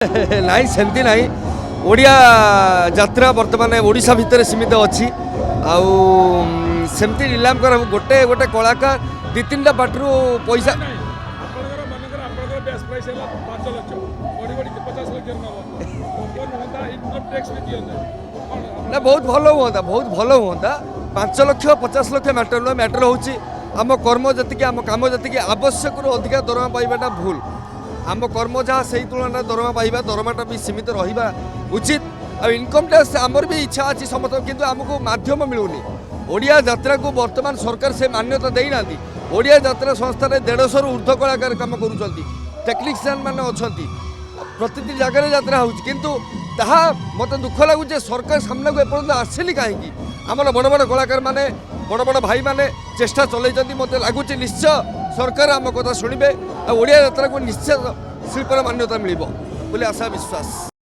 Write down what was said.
ନାଇଁ ସେମିତି ନାହିଁ ଓଡ଼ିଆ ଯାତ୍ରା ବର୍ତ୍ତମାନ ଓଡ଼ିଶା ଭିତରେ ସୀମିତ ଅଛି ଆଉ ସେମିତି ନିଲାମ କରା ଗୋଟେ ଗୋଟେ କଳାକାର ଦୁଇ ତିନିଟା ପାଟିରୁ ପଇସା ଆପଣଙ୍କର ମନେକର ଆପଣଙ୍କର ବ୍ୟାସ୍ ପ୍ରାଇସ୍ ହେଲା 5 ଲକ୍ଷ ବଢ଼ି ବଢ଼ି 50 ଲକ୍ଷ ନେବ ଓପନ୍ ହୁଅନ୍ତା ଇନକମ୍ ଟ୍ୟାକ୍ସ ବି ଦିଅନ୍ତେ ନା ବହୁତ ଭଲ ହୁଅନ୍ତା 5 ଲକ୍ଷ 50 ଲକ୍ଷ ମ୍ୟାଟର ନୁହେଁ ମ୍ୟାଟର ହେଉଛି ଆମ କର୍ମ ଯେତିକି ଆମ କାମ ଯେତିକି ଆବଶ୍ୟକରୁ ଅଧିକା ଦରମା ପାଇବାଟା ଭୁଲ ଆମ କର୍ମ ଯାହା ସେଇ ତୁଳନାରେ ଦରମା ପାଇବା ଦରମାଟା ବି ସୀମିତ ରହିବା ଉଚିତ ଆଉ ଇନକମ୍ ଟ୍ୟାକ୍ସ ଆମର ବି ଇଚ୍ଛା ଅଛି ସମସ୍ତଙ୍କ କିନ୍ତୁ ଆମକୁ ମାଧ୍ୟମ ମିଳୁନି ଓଡ଼ିଆ ଯାତ୍ରାକୁ ବର୍ତ୍ତମାନ ସରକାର ସେ ମାନ୍ୟତା ଦେଇନାହାନ୍ତି ଓଡ଼ିଆ ଯାତ୍ରା ସଂସ୍ଥାରେ 150ରୁ ଉର୍ଦ୍ଧ୍ୱ କଳାକାର କାମ କରୁଛନ୍ତି ଟେକ୍ନିସିଆନ୍ ମାନେ ଅଛନ୍ତି ପ୍ରତିଟି ଜାଗାରେ ଯାତ୍ରା ହେଉଛି କିନ୍ତୁ ତାହା ମୋତେ ଦୁଃଖ ଲାଗୁଛି ଯେ ସରକାର ସାମ୍ନାକୁ ଏପର୍ଯ୍ୟନ୍ତ ଆସିନି କାହିଁକି ଆମର ବଡ଼ ବଡ଼ କଳାକାର ମାନେ ବଡ଼ ବଡ଼ ଭାଇମାନେ ଚେଷ୍ଟା ଚଲେଇଛନ୍ତି ମୋତେ ଲାଗୁଛି ନିଶ୍ଚୟ ସରକାର ଆମ କଥା ଶୁଣିବେ ଆଉ ଓଡ଼ିଆ ଯାତ୍ରାକୁ ନିଶ୍ଚୟ ଶିଳ୍ପର ମାନ୍ୟତା ମିଳିବ ବୋଲି ଆଶା ବିଶ୍ୱାସ।